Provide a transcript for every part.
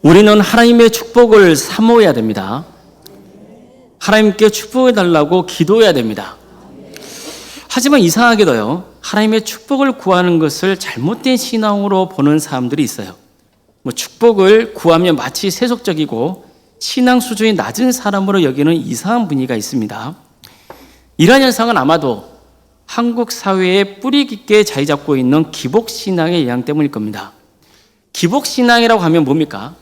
우리는 하나님의 축복을 사모해야 됩니다. 하나님께 축복해 달라고 기도해야 됩니다. 하지만 이상하게도요, 하나님의 축복을 구하는 것을 잘못된 신앙으로 보는 사람들이 있어요. 축복을 구하면 마치 세속적이고 신앙 수준이 낮은 사람으로 여기는 이상한 분위기가 있습니다. 이러한 현상은 아마도 한국 사회에 뿌리 깊게 자리 잡고 있는 기복신앙의 영향 때문일 겁니다. 기복신앙이라고 하면 뭡니까?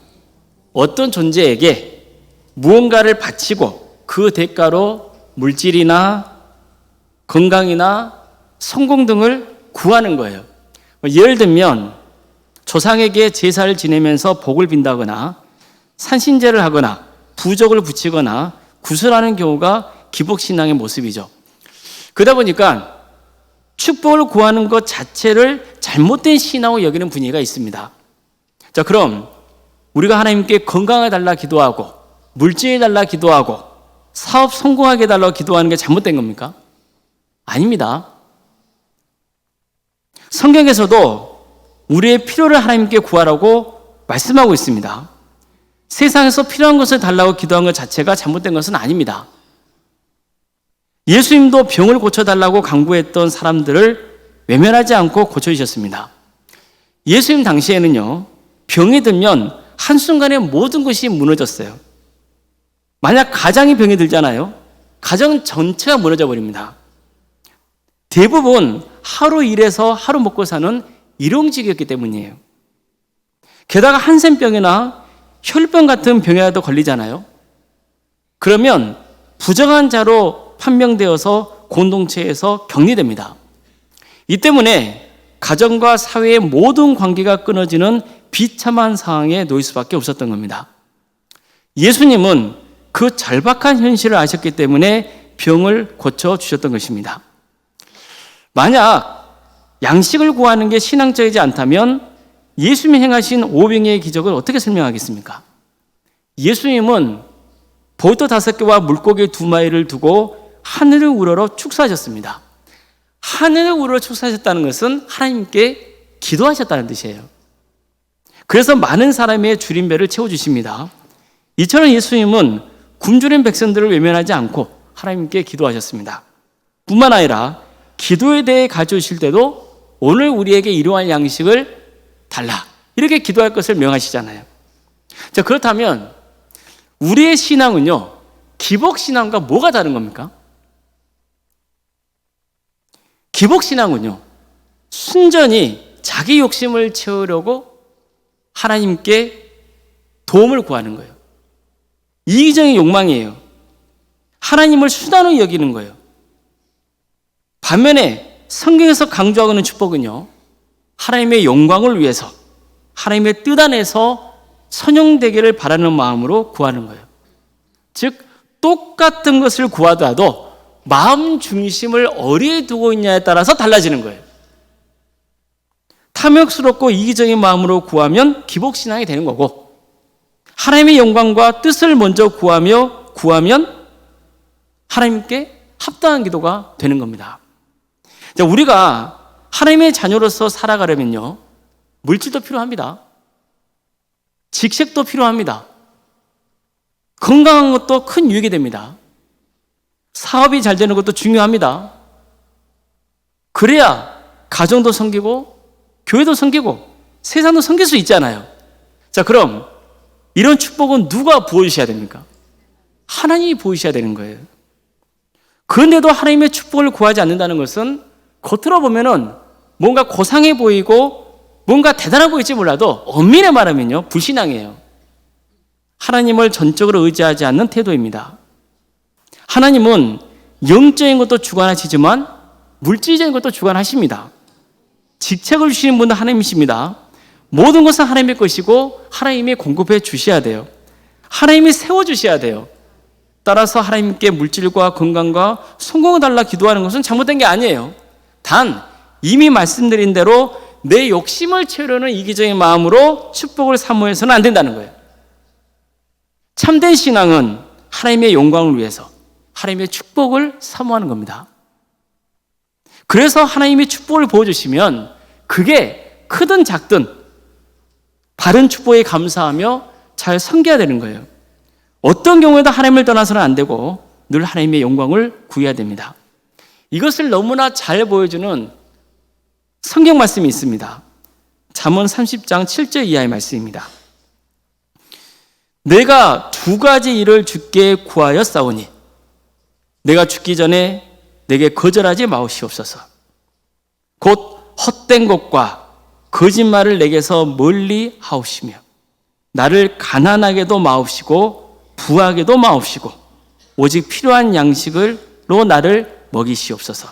어떤 존재에게 무언가를 바치고 그 대가로 물질이나 건강이나 성공 등을 구하는 거예요. 예를 들면 조상에게 제사를 지내면서 복을 빈다거나 산신제를 하거나 부적을 붙이거나 구슬하는 경우가 기복신앙의 모습이죠. 그러다 보니까 축복을 구하는 것 자체를 잘못된 신앙으로 여기는 분위기가 있습니다. 자, 그럼 우리가 하나님께 건강을 달라 기도하고 물질을 달라 기도하고 사업 성공하게 해달라고 기도하는 게 잘못된 겁니까? 아닙니다. 성경에서도 우리의 필요를 하나님께 구하라고 말씀하고 있습니다. 세상에서 필요한 것을 달라고 기도한 것 자체가 잘못된 것은 아닙니다. 예수님도 병을 고쳐달라고 강구했던 사람들을 외면하지 않고 고쳐주셨습니다. 예수님 당시에는요, 병이 들면 한순간에 모든 것이 무너졌어요. 만약 가장이 병이 들잖아요. 가정 전체가 무너져 버립니다. 대부분 하루 일해서 하루 먹고 사는 일용직이었기 때문이에요. 게다가 한센병이나 혈병 같은 병이라도 걸리잖아요. 그러면 부정한 자로 판명되어서 공동체에서 격리됩니다. 이 때문에 가정과 사회의 모든 관계가 끊어지는 비참한 상황에 놓일 수밖에 없었던 겁니다. 예수님은 그 절박한 현실을 아셨기 때문에 병을 고쳐주셨던 것입니다. 만약 양식을 구하는 게 신앙적이지 않다면 예수님이 행하신 오병이의 기적을 어떻게 설명하겠습니까? 예수님은 보리떡 5개와 물고기 2마리를 두고 하늘을 우러러 축사하셨습니다. 하늘을 우러러 축사하셨다는 것은 하나님께 기도하셨다는 뜻이에요. 그래서 많은 사람의 줄임배를 채워주십니다. 이처럼 예수님은 굶주린 백성들을 외면하지 않고 하나님께 기도하셨습니다. 뿐만 아니라 기도에 대해 가르쳐주실 때도 오늘 우리에게 일용할 양식을 달라, 이렇게 기도할 것을 명하시잖아요. 자, 그렇다면 우리의 신앙은요, 기복신앙과 뭐가 다른 겁니까? 기복신앙은요, 순전히 자기 욕심을 채우려고 하나님께 도움을 구하는 거예요. 이기적인 욕망이에요. 하나님을 수단으로 여기는 거예요. 반면에 성경에서 강조하고 있는 축복은요, 하나님의 영광을 위해서 하나님의 뜻 안에서 선용되기를 바라는 마음으로 구하는 거예요. 즉 똑같은 것을 구하더라도 마음 중심을 어디에 두고 있냐에 따라서 달라지는 거예요. 탐욕스럽고 이기적인 마음으로 구하면 기복신앙이 되는 거고, 하나님의 영광과 뜻을 먼저 구하면 하나님께 합당한 기도가 되는 겁니다. 자, 우리가 하나님의 자녀로서 살아가려면요, 물질도 필요합니다. 직책도 필요합니다. 건강한 것도 큰 유익이 됩니다. 사업이 잘 되는 것도 중요합니다. 그래야 가정도 섬기고 교회도 섬기고 세상도 섬길 수 있잖아요. 자, 그럼 이런 축복은 누가 부어주셔야 됩니까? 하나님이 부어주셔야 되는 거예요. 그런데도 하나님의 축복을 구하지 않는다는 것은 겉으로 보면은 뭔가 고상해 보이고 뭔가 대단해 보일지 몰라도 엄밀히 말하면요, 불신앙이에요. 하나님을 전적으로 의지하지 않는 태도입니다. 하나님은 영적인 것도 주관하시지만 물질적인 것도 주관하십니다. 직책을 주시는 분은 하나님이십니다. 모든 것은 하나님의 것이고 하나님이 공급해 주셔야 돼요. 하나님이 세워주셔야 돼요. 따라서 하나님께 물질과 건강과 성공을 달라 기도하는 것은 잘못된 게 아니에요. 단 이미 말씀드린 대로 내 욕심을 채우려는 이기적인 마음으로 축복을 사모해서는 안 된다는 거예요. 참된 신앙은 하나님의 영광을 위해서 하나님의 축복을 사모하는 겁니다. 그래서 하나님이 축복을 부어주시면 그게 크든 작든 바른 축복에 감사하며 잘 섬겨야 되는 거예요. 어떤 경우에도 하나님을 떠나서는 안 되고 늘 하나님의 영광을 구해야 됩니다. 이것을 너무나 잘 보여주는 성경 말씀이 있습니다. 잠언 30장 7절 이하의 말씀입니다. 내가 두 가지 일을 주께 구하였사오니 내가 죽기 전에 내게 거절하지 마옵시옵소서. 곧 헛된 것과 거짓말을 내게서 멀리 하옵시며 나를 가난하게도 마옵시고 부하게도 마옵시고 오직 필요한 양식으로 나를 먹이시옵소서.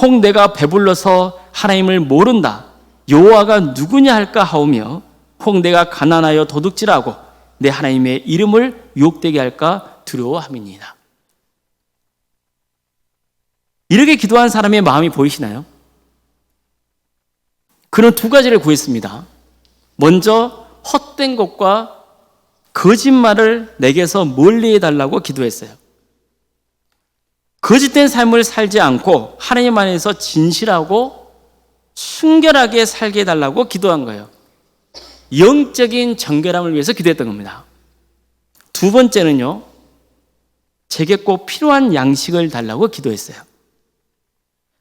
혹 내가 배불러서 하나님을 모른다 여호와가 누구냐 할까 하오며 혹 내가 가난하여 도둑질하고 내 하나님의 이름을 유혹되게 할까 두려워함이니이다. 이렇게 기도한 사람의 마음이 보이시나요? 그는 두 가지를 구했습니다. 먼저 헛된 것과 거짓말을 내게서 멀리 해달라고 기도했어요. 거짓된 삶을 살지 않고 하나님 안에서 진실하고 순결하게 살게 해달라고 기도한 거예요. 영적인 정결함을 위해서 기도했던 겁니다. 두 번째는요, 제게 꼭 필요한 양식을 달라고 기도했어요.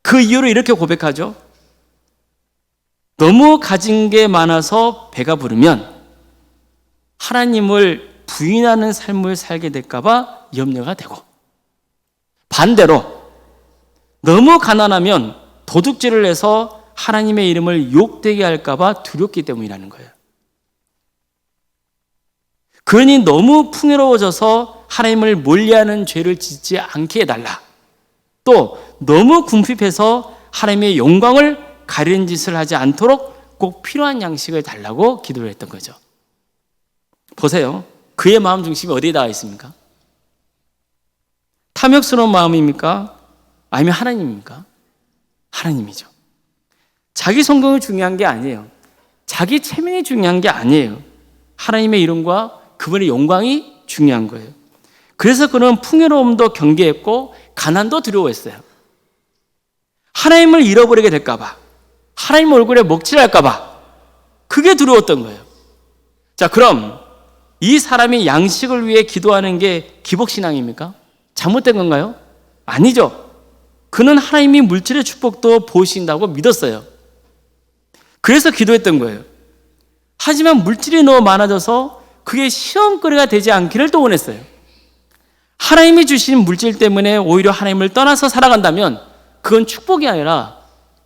그 이유로 이렇게 고백하죠. 너무 가진 게 많아서 배가 부르면 하나님을 부인하는 삶을 살게 될까 봐 염려가 되고, 반대로 너무 가난하면 도둑질을 해서 하나님의 이름을 욕되게 할까 봐 두렵기 때문이라는 거예요. 그러니 너무 풍요로워져서 하나님을 멀리하는 죄를 짓지 않게 해달라. 또 너무 궁핍해서 하나님의 영광을 가리는 짓을 하지 않도록 꼭 필요한 양식을 달라고 기도를 했던 거죠. 보세요. 그의 마음 중심이 어디에 닿아 있습니까? 탐욕스러운 마음입니까? 아니면 하나님입니까? 하나님이죠. 자기 성공이 중요한 게 아니에요. 자기 체면이 중요한 게 아니에요. 하나님의 이름과 그분의 영광이 중요한 거예요. 그래서 그는 풍요로움도 경계했고 가난도 두려워했어요. 하나님을 잃어버리게 될까 봐, 하나님 얼굴에 먹칠할까 봐, 그게 두려웠던 거예요. 자, 그럼 이 사람이 양식을 위해 기도하는 게 기복신앙입니까? 잘못된 건가요? 아니죠. 그는 하나님이 물질의 축복도 보신다고 믿었어요. 그래서 기도했던 거예요. 하지만 물질이 너무 많아져서 그게 시험거리가 되지 않기를 또 원했어요. 하나님이 주신 물질 때문에 오히려 하나님을 떠나서 살아간다면 그건 축복이 아니라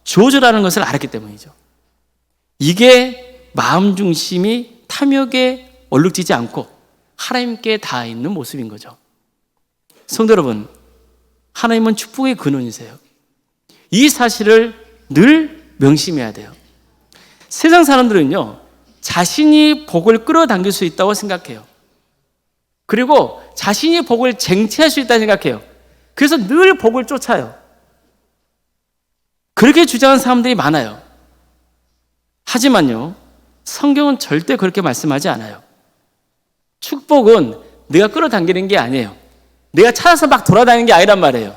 저주라는 것을 알았기 때문이죠. 이게 마음 중심이 탐욕에 얼룩지지 않고 하나님께 닿아 있는 모습인 거죠. 성도 여러분, 하나님은 축복의 근원이세요. 이 사실을 늘 명심해야 돼요. 세상 사람들은요, 자신이 복을 끌어당길 수 있다고 생각해요. 그리고 자신이 복을 쟁취할 수 있다고 생각해요. 그래서 늘 복을 쫓아요. 그렇게 주장하는 사람들이 많아요. 하지만요, 성경은 절대 그렇게 말씀하지 않아요. 축복은 내가 끌어당기는 게 아니에요. 내가 찾아서 막 돌아다니는 게 아니란 말이에요.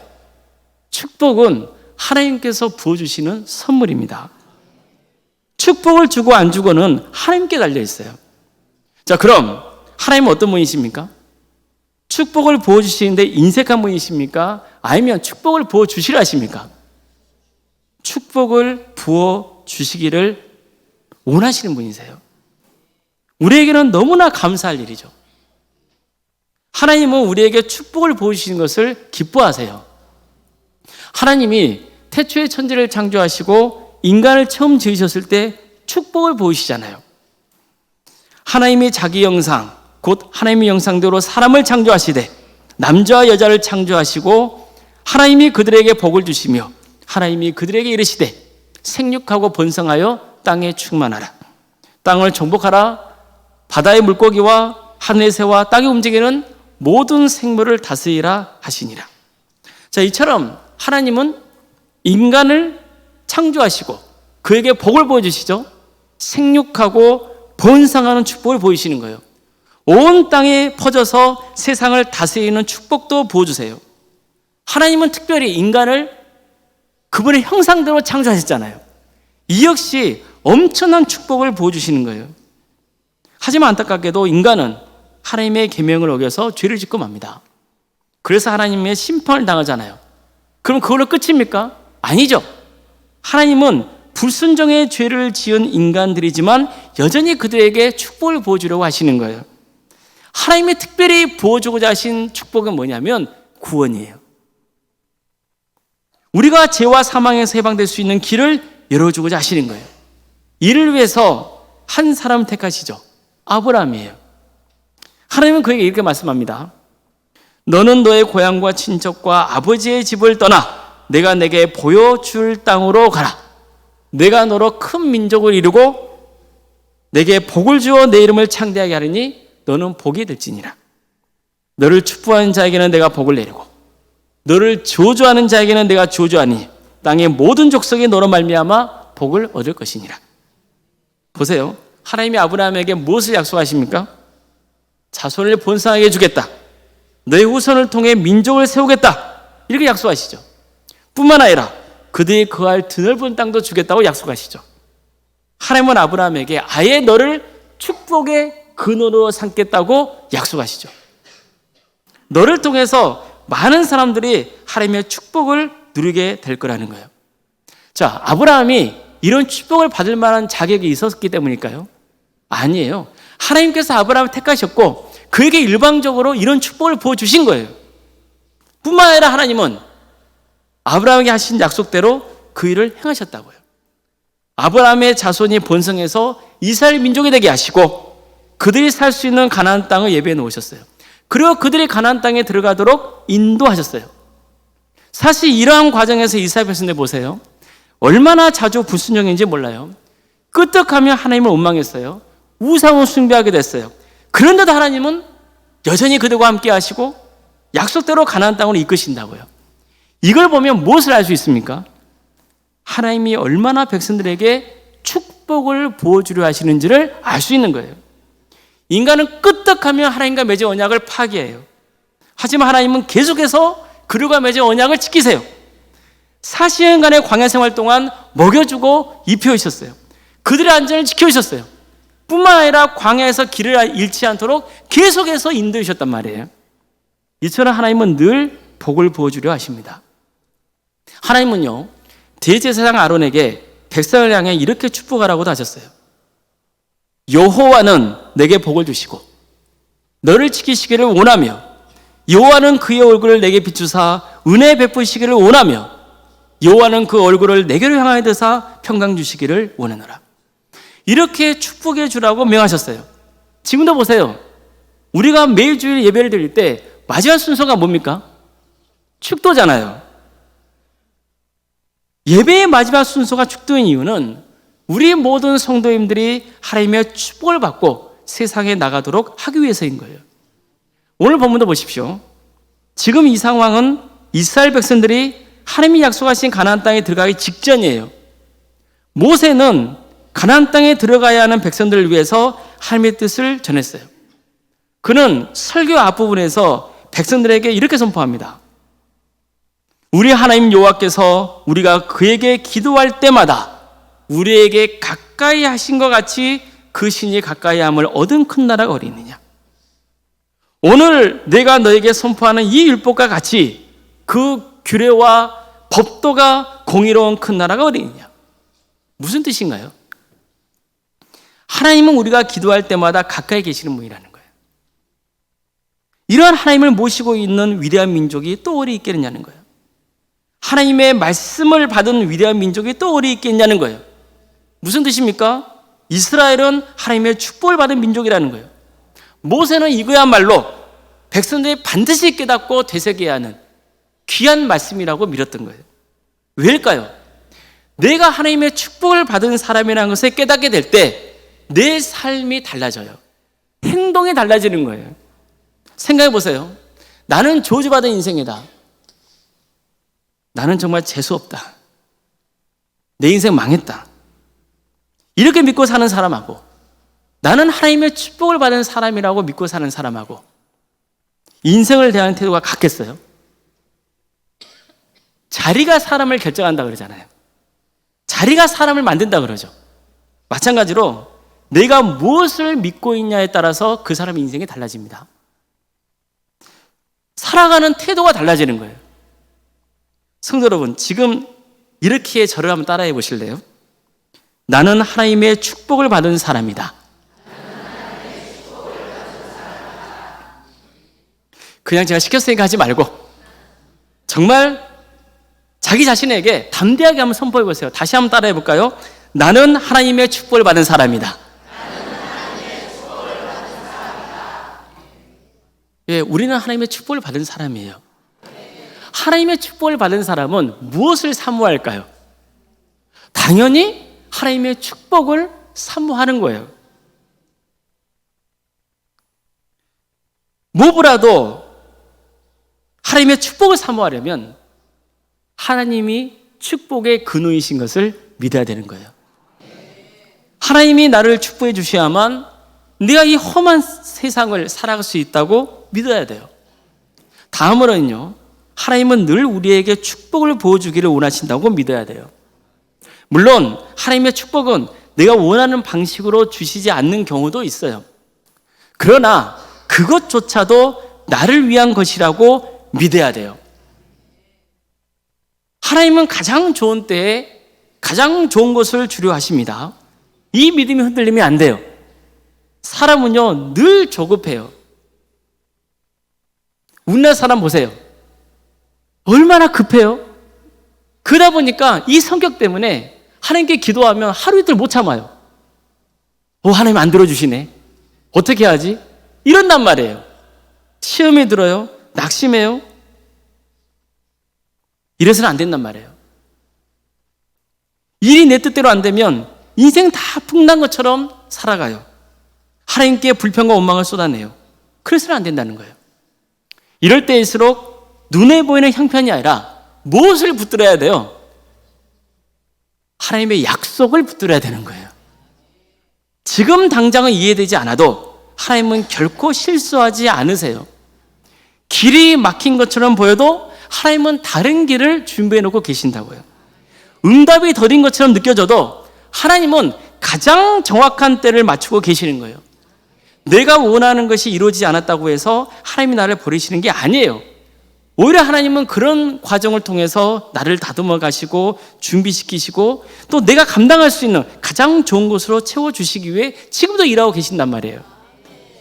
축복은 하나님께서 부어주시는 선물입니다. 축복을 주고 안 주고는 하나님께 달려 있어요. 자, 그럼 하나님은 어떤 분이십니까? 축복을 부어주시는데 인색한 분이십니까? 아니면 축복을 부어주시려 하십니까? 축복을 부어주시기를 원하시는 분이세요. 우리에게는 너무나 감사할 일이죠. 하나님은 우리에게 축복을 부어주시는 것을 기뻐하세요. 하나님이 태초에 천지를 창조하시고 인간을 처음 지으셨을 때 축복을 부으시잖아요. 하나님이 자기 형상, 곧 하나님의 형상대로 사람을 창조하시되 남자와 여자를 창조하시고 하나님이 그들에게 복을 주시며 하나님이 그들에게 이르시되 생육하고 번성하여 땅에 충만하라. 땅을 정복하라. 바다의 물고기와 하늘의 새와 땅에 움직이는 모든 생물을 다스리라 하시니라. 자, 이처럼 하나님은 인간을 창조하시고 그에게 복을 보여주시죠. 생육하고 번성하는 축복을 보이시는 거예요. 온 땅에 퍼져서 세상을 다스리는 축복도 부어주세요. 하나님은 특별히 인간을 그분의 형상대로 창조하셨잖아요. 이 역시 엄청난 축복을 부어주시는 거예요. 하지만 안타깝게도 인간은 하나님의 계명을 어겨서 죄를 짓고 맙니다. 그래서 하나님의 심판을 당하잖아요. 그럼 그걸로 끝입니까? 아니죠. 하나님은 불순종의 죄를 지은 인간들이지만 여전히 그들에게 축복을 부어주려고 하시는 거예요. 하나님이 특별히 부어주고자 하신 축복은 뭐냐면 구원이에요. 우리가 죄와 사망에서 해방될 수 있는 길을 열어주고자 하시는 거예요. 이를 위해서 한 사람을 택하시죠. 아브라함이에요. 하나님은 그에게 이렇게 말씀합니다. 너는 너의 고향과 친척과 아버지의 집을 떠나 내가 내게 보여줄 땅으로 가라. 내가 너로 큰 민족을 이루고 내게 복을 주어 내 이름을 창대하게 하리니 너는 복이 될지니라. 너를 축복하는 자에게는 내가 복을 내리고 너를 저주하는 자에게는 내가 저주하니 땅의 모든 족속이 너로 말미암아 복을 얻을 것이니라. 보세요. 하나님이 아브라함에게 무엇을 약속하십니까? 자손을 번성하게 주겠다. 너의 후손을 통해 민족을 세우겠다. 이렇게 약속하시죠. 뿐만 아니라 그들이 거할 드넓은 땅도 주겠다고 약속하시죠. 하나님은 아브라함에게 아예 너를 축복의 근원으로 삼겠다고 약속하시죠. 너를 통해서 많은 사람들이 하나님의 축복을 누리게 될 거라는 거예요. 자, 아브라함이 이런 축복을 받을 만한 자격이 있었기 때문일까요? 아니에요. 하나님께서 아브라함을 택하셨고 그에게 일방적으로 이런 축복을 부어주신 거예요. 뿐만 아니라 하나님은 아브라함에게 하신 약속대로 그 일을 행하셨다고요. 아브라함의 자손이 번성해서 이스라엘 민족이 되게 하시고 그들이 살 수 있는 가나안 땅을 예비해 놓으셨어요. 그리고 그들이 가나안 땅에 들어가도록 인도하셨어요. 사실 이러한 과정에서 이스라엘 백성들 보세요. 얼마나 자주 불순종인지 몰라요. 끄떡하며 하나님을 원망했어요. 우상을 숭배하게 됐어요. 그런데도 하나님은 여전히 그들과 함께 하시고 약속대로 가나안 땅으로 이끄신다고요. 이걸 보면 무엇을 알 수 있습니까? 하나님이 얼마나 백성들에게 축복을 부어주려 하시는지를 알 수 있는 거예요. 인간은 끄떡하며 하나님과 맺은 언약을 파기해요. 하지만 하나님은 계속해서 그들과 맺은 언약을 지키세요. 40년간의 광야 생활 동안 먹여주고 입혀주셨어요. 그들의 안전을 지켜주셨어요. 뿐만 아니라 광야에서 길을 잃지 않도록 계속해서 인도해 주셨단 말이에요. 이처럼 하나님은 늘 복을 부어주려 하십니다. 하나님은요, 대제사장 아론에게 백성을 향해 이렇게 축복하라고도 하셨어요. 여호와는 내게 복을 주시고 너를 지키시기를 원하며 여호와는 그의 얼굴을 내게 비추사 은혜 베푸시기를 원하며 여호와는 그 얼굴을 내게로 향하여 드사 평강 주시기를 원하노라. 이렇게 축복해 주라고 명하셨어요. 지금도 보세요. 우리가 매일 주일 예배를 드릴 때 마지막 순서가 뭡니까? 축도잖아요. 예배의 마지막 순서가 축도인 이유는 우리 모든 성도님들이 하나님의 축복을 받고 세상에 나가도록 하기 위해서인 거예요. 오늘 본문도 보십시오. 지금 이 상황은 이스라엘 백성들이 하나님이 약속하신 가나안 땅에 들어가기 직전이에요. 모세는 가나안 땅에 들어가야 하는 백성들을 위해서 하나님의 뜻을 전했어요. 그는 설교 앞부분에서 백성들에게 이렇게 선포합니다. 우리 하나님 여호와께서 우리가 그에게 기도할 때마다 우리에게 가까이 하신 것 같이 그 신이 가까이 함을 얻은 큰 나라가 어디 있느냐. 오늘 내가 너에게 선포하는 이 율법과 같이 그 규례와 법도가 공의로운 큰 나라가 어디 있느냐. 무슨 뜻인가요? 하나님은 우리가 기도할 때마다 가까이 계시는 분이라는 거예요. 이러한 하나님을 모시고 있는 위대한 민족이 또 어디 있겠느냐는 거예요. 하나님의 말씀을 받은 위대한 민족이 또 어디 있겠냐는 거예요. 무슨 뜻입니까? 이스라엘은 하나님의 축복을 받은 민족이라는 거예요. 모세는 이거야말로 백성들이 반드시 깨닫고 되새겨야 하는 귀한 말씀이라고 믿었던 거예요. 왜일까요? 내가 하나님의 축복을 받은 사람이라는 것을 깨닫게 될 때 내 삶이 달라져요. 행동이 달라지는 거예요. 생각해 보세요. 나는 저주받은 인생이다. 나는 정말 재수없다. 내 인생 망했다. 이렇게 믿고 사는 사람하고 나는 하나님의 축복을 받은 사람이라고 믿고 사는 사람하고 인생을 대하는 태도가 같겠어요? 자리가 사람을 결정한다 그러잖아요. 자리가 사람을 만든다 그러죠. 마찬가지로 내가 무엇을 믿고 있냐에 따라서 그 사람의 인생이 달라집니다. 살아가는 태도가 달라지는 거예요. 성도 여러분, 지금 이렇게 저를 한번 따라해 보실래요? 나는 하나님의 축복을 받은 사람이다. 그냥 제가 시켰으니까 하지 말고 정말 자기 자신에게 담대하게 한번 선포해 보세요. 다시 한번 따라해 볼까요? 나는 하나님의 축복을 받은 사람이다. 예, 우리는 하나님의 축복을 받은 사람이에요. 하나님의 축복을 받은 사람은 무엇을 사모할까요? 당연히 하나님의 축복을 사모하는 거예요. 무엇보다도 하나님의 축복을 사모하려면 하나님이 축복의 근원이신 것을 믿어야 되는 거예요. 하나님이 나를 축복해 주셔야만 내가 이 험한 세상을 살아갈 수 있다고 믿어야 돼요. 다음으로는요, 하나님은 늘 우리에게 축복을 보여주기를 원하신다고 믿어야 돼요. 물론 하나님의 축복은 내가 원하는 방식으로 주시지 않는 경우도 있어요. 그러나 그것조차도 나를 위한 것이라고 믿어야 돼요. 하나님은 가장 좋은 때에 가장 좋은 것을 주려 하십니다. 이 믿음이 흔들리면 안 돼요. 사람은요, 늘 조급해요. 우리나라 사람 보세요. 얼마나 급해요? 그러다 보니까 이 성격 때문에 하나님께 기도하면 하루 이틀 못 참아요. 하나님 안 들어주시네. 어떻게 하지? 이런단 말이에요. 시험이 들어요. 낙심해요. 이래서는 안 된단 말이에요. 일이 내 뜻대로 안 되면 인생 다 풍난 것처럼 살아가요. 하나님께 불평과 원망을 쏟아내요. 그래서는 안 된다는 거예요. 이럴 때일수록 눈에 보이는 형편이 아니라 무엇을 붙들어야 돼요? 하나님의 약속을 붙들어야 되는 거예요. 지금 당장은 이해되지 않아도 하나님은 결코 실수하지 않으세요. 길이 막힌 것처럼 보여도 하나님은 다른 길을 준비해 놓고 계신다고요. 응답이 더딘 것처럼 느껴져도 하나님은 가장 정확한 때를 맞추고 계시는 거예요. 내가 원하는 것이 이루어지지 않았다고 해서 하나님이 나를 버리시는 게 아니에요. 오히려 하나님은 그런 과정을 통해서 나를 다듬어 가시고 준비시키시고 또 내가 감당할 수 있는 가장 좋은 곳으로 채워주시기 위해 지금도 일하고 계신단 말이에요.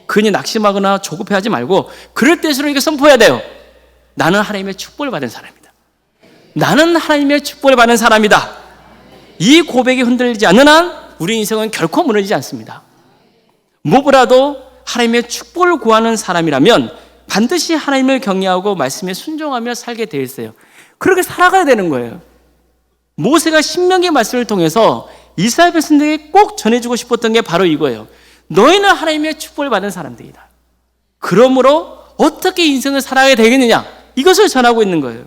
그니 낙심하거나 조급해하지 말고 그럴 때일수록 이게 선포해야 돼요. 나는 하나님의 축복을 받은 사람이다. 나는 하나님의 축복을 받은 사람이다. 이 고백이 흔들리지 않는 한 우리 인생은 결코 무너지지 않습니다. 무엇보다도 하나님의 축복을 구하는 사람이라면 반드시 하나님을 경외하고 말씀에 순종하며 살게 되어 있어요. 그렇게 살아가야 되는 거예요. 모세가 신명기의 말씀을 통해서 이스라엘 백성들에게 꼭 전해주고 싶었던 게 바로 이거예요. 너희는 하나님의 축복을 받은 사람들이다. 그러므로 어떻게 인생을 살아가야 되겠느냐, 이것을 전하고 있는 거예요.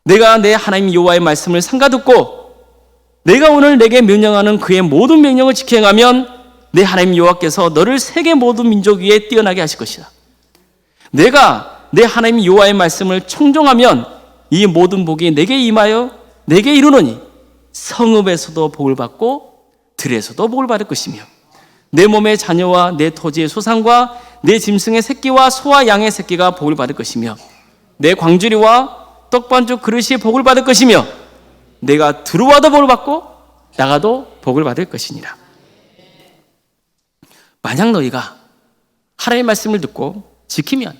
내가 내 하나님 여호와의 말씀을 삼가듣고 내가 오늘 내게 명령하는 그의 모든 명령을 지켜 행하면 내 하나님 여호와께서 너를 세계 모든 민족 위에 뛰어나게 하실 것이다. 내가 내 하나님 여호와의 말씀을 청종하면 이 모든 복이 내게 임하여 내게 이루노니 성읍에서도 복을 받고 들에서도 복을 받을 것이며 내 몸의 자녀와 내 토지의 소산과 내 짐승의 새끼와 소와 양의 새끼가 복을 받을 것이며 내 광주리와 떡반죽 그릇이 복을 받을 것이며 내가 들어와도 복을 받고 나가도 복을 받을 것이니라. 만약 너희가 하나님의 말씀을 듣고 지키면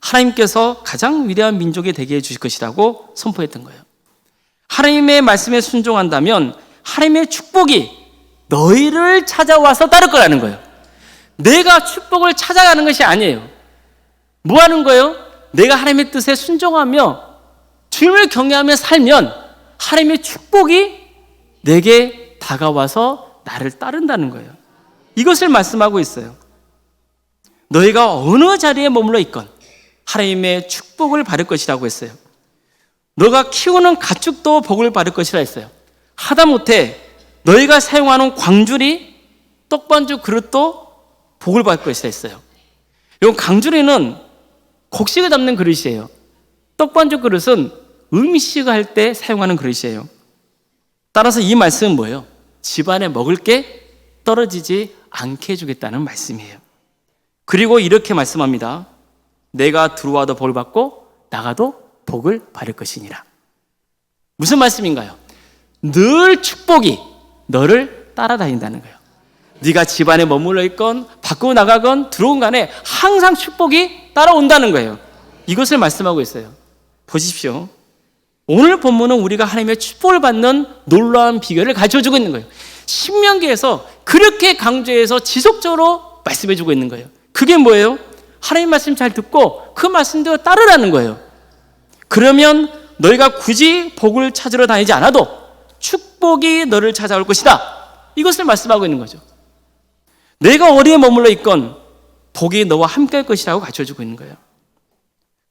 하나님께서 가장 위대한 민족이 되게 해주실 것이라고 선포했던 거예요. 하나님의 말씀에 순종한다면 하나님의 축복이 너희를 찾아와서 따를 거라는 거예요. 내가 축복을 찾아가는 것이 아니에요. 뭐 하는 거예요? 내가 하나님의 뜻에 순종하며 주님을 경외하며 살면 하나님의 축복이 내게 다가와서 나를 따른다는 거예요. 이것을 말씀하고 있어요. 너희가 어느 자리에 머물러 있건 하나님의 축복을 받을 것이라고 했어요. 너가 키우는 가축도 복을 받을 것이라 했어요. 하다못해 너희가 사용하는 광주리, 떡반죽 그릇도 복을 받을 것이라 했어요. 이 광주리는 곡식을 담는 그릇이에요. 떡반죽 그릇은 음식을 할 때 사용하는 그릇이에요. 따라서 이 말씀은 뭐예요? 집안에 먹을 게 떨어지지 않게 해주겠다는 말씀이에요. 그리고 이렇게 말씀합니다. 내가 들어와도 복을 받고 나가도 복을 받을 것이니라. 무슨 말씀인가요? 늘 축복이 너를 따라다닌다는 거예요. 네가 집안에 머물러 있건 밖으로 나가건 들어온 간에 항상 축복이 따라온다는 거예요. 이것을 말씀하고 있어요. 보십시오. 오늘 본문은 우리가 하나님의 축복을 받는 놀라운 비결을 가르쳐주고 있는 거예요. 신명기에서 그렇게 강조해서 지속적으로 말씀해주고 있는 거예요. 그게 뭐예요? 하나님 말씀 잘 듣고 그 말씀대로 따르라는 거예요. 그러면 너희가 굳이 복을 찾으러 다니지 않아도 축복이 너를 찾아올 것이다. 이것을 말씀하고 있는 거죠. 내가 어디에 머물러 있건 복이 너와 함께 할 것이라고 가르쳐주고 있는 거예요.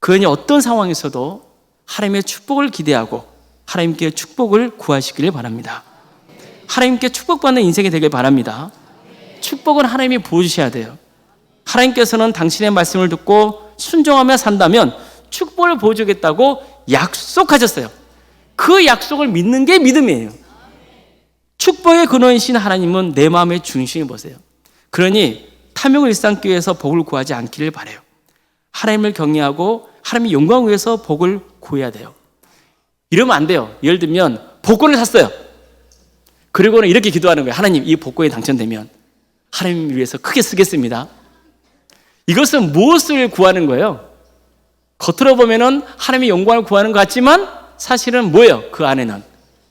그러니 어떤 상황에서도 하나님의 축복을 기대하고 하나님께 축복을 구하시길 바랍니다. 하나님께 축복받는 인생이 되길 바랍니다. 축복은 하나님이 부어주셔야 돼요. 하나님께서는 당신의 말씀을 듣고 순종하며 산다면 축복을 부어주겠다고 약속하셨어요. 그 약속을 믿는 게 믿음이에요. 축복의 근원이신 하나님은 내 마음의 중심을 보세요. 그러니 탐욕을 일삼기 위해서 복을 구하지 않기를 바라요. 하나님을 경외하고 하나님의 영광을 위해서 복을 구해야 돼요. 이러면 안 돼요. 예를 들면 복권을 샀어요. 그리고는 이렇게 기도하는 거예요. 하나님, 이 복권이 당첨되면 하나님을 위해서 크게 쓰겠습니다. 이것은 무엇을 구하는 거예요? 겉으로 보면은 하나님의 영광을 구하는 것 같지만 사실은 뭐예요? 그 안에는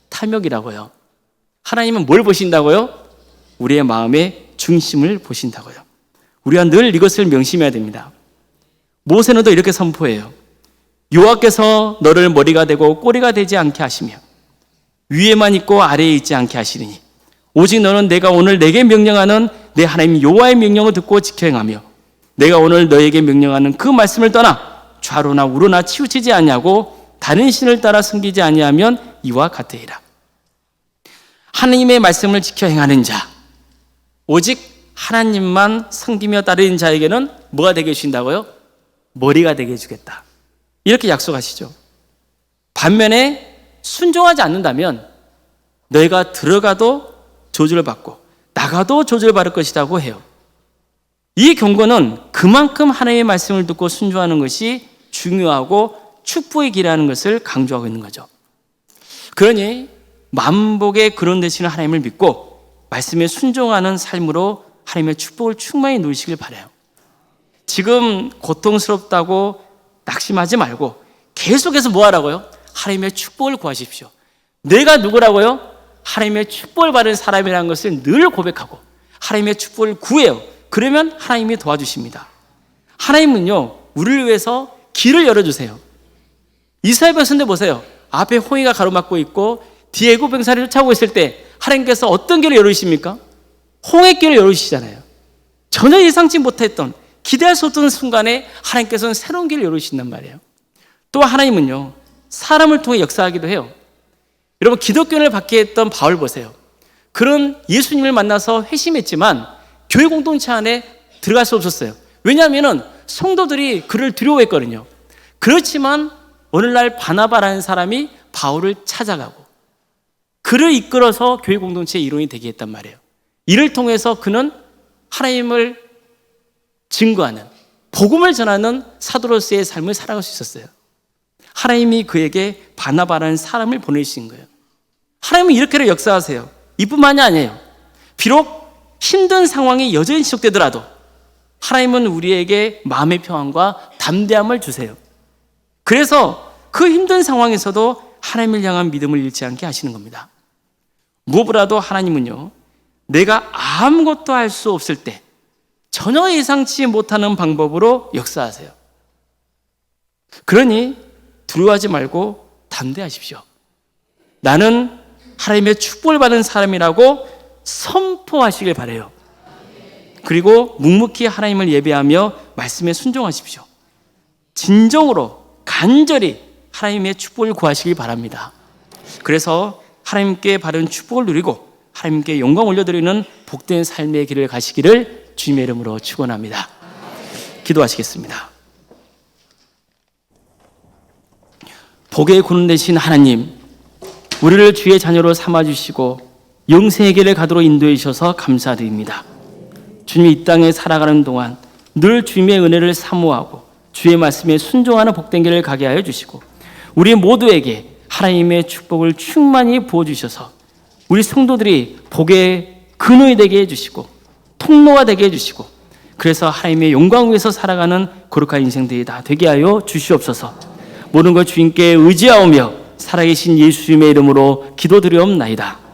탐욕이라고요. 하나님은 뭘 보신다고요? 우리의 마음의 중심을 보신다고요. 우리가 늘 이것을 명심해야 됩니다. 모세는 또 이렇게 선포해요. 여호와께서 너를 머리가 되고 꼬리가 되지 않게 하시며 위에만 있고 아래에 있지 않게 하시리니 오직 너는 내가 오늘 내게 명령하는 내 하나님 여호와의 명령을 듣고 지켜 행하며 내가 오늘 너에게 명령하는 그 말씀을 떠나 좌로나 우로나 치우치지 아니하고 다른 신을 따라 섬기지 아니하면 이와 같으리라. 하나님의 말씀을 지켜 행하는 자, 오직 하나님만 섬기며 따르는 자에게는 뭐가 되게 해주신다고요? 머리가 되게 해주겠다. 이렇게 약속하시죠. 반면에 순종하지 않는다면 너희가 들어가도 저주를 받고 나가도 저주를 받을 것이라고 해요. 이 경고는 그만큼 하나님의 말씀을 듣고 순종하는 것이 중요하고 축복의 길이라는 것을 강조하고 있는 거죠. 그러니 만복의 근원 되시는 하나님을 믿고 말씀에 순종하는 삶으로 하나님의 축복을 충만히 누리시길 바라요. 지금 고통스럽다고 낙심하지 말고 계속해서 뭐 하라고요? 하나님의 축복을 구하십시오. 내가 누구라고요? 하나님의 축복을 받은 사람이라는 것을 늘 고백하고 하나님의 축복을 구해요. 그러면 하나님이 도와주십니다. 하나님은요, 우리를 위해서 길을 열어주세요. 이스라엘 백성들 보세요. 앞에 홍해가 가로막고 있고 뒤에 애굽 병사를 쫓아오고 있을 때 하나님께서 어떤 길을 열어주십니까? 홍해길을 열어주시잖아요. 전혀 예상치 못했던, 기대할 수 없던 순간에 하나님께서는 새로운 길을 열어주신단 말이에요. 또 하나님은요, 사람을 통해 역사하기도 해요. 여러분, 기독교를 받게 했던 바울 보세요. 그런 예수님을 만나서 회심했지만 교회 공동체 안에 들어갈 수 없었어요. 왜냐하면 성도들이 그를 두려워했거든요. 그렇지만 어느 날 바나바라는 사람이 바울을 찾아가고 그를 이끌어서 교회 공동체의 일원이 되게 했단 말이에요. 이를 통해서 그는 하나님을 증거하는, 복음을 전하는 사도로서의 삶을 살아갈 수 있었어요. 하나님이 그에게 바나바라는 사람을 보내주신 거예요. 하나님은 이렇게도 역사하세요. 이뿐만이 아니에요. 비록 힘든 상황이 여전히 지속되더라도 하나님은 우리에게 마음의 평안과 담대함을 주세요. 그래서 그 힘든 상황에서도 하나님을 향한 믿음을 잃지 않게 하시는 겁니다. 무엇보다도 하나님은요, 내가 아무것도 할 수 없을 때 전혀 예상치 못하는 방법으로 역사하세요. 그러니 두려워하지 말고 담대하십시오. 나는 하나님의 축복을 받은 사람이라고 선포하시길 바라요. 그리고 묵묵히 하나님을 예배하며 말씀에 순종하십시오. 진정으로 간절히 하나님의 축복을 구하시길 바랍니다. 그래서 하나님께 바른 축복을 누리고 하나님께 영광 올려드리는 복된 삶의 길을 가시기를 주님의 이름으로 축원합니다. 기도하시겠습니다. 복의 근원 되신 하나님, 우리를 주의 자녀로 삼아주시고 영생의 길을 가도록 인도해 주셔서 감사드립니다. 주님이 이 땅에 살아가는 동안 늘 주님의 은혜를 사모하고 주의 말씀에 순종하는 복된 길을 가게 하여 주시고 우리 모두에게 하나님의 축복을 충만히 부어주셔서 우리 성도들이 복의 근원이 되게 해주시고 통로가 되게 해주시고 그래서 하나님의 영광 위에서 살아가는 거룩한 인생들이 다 되게 하여 주시옵소서. 모든 것 주님께 의지하오며 살아계신 예수님의 이름으로 기도드리옵나이다.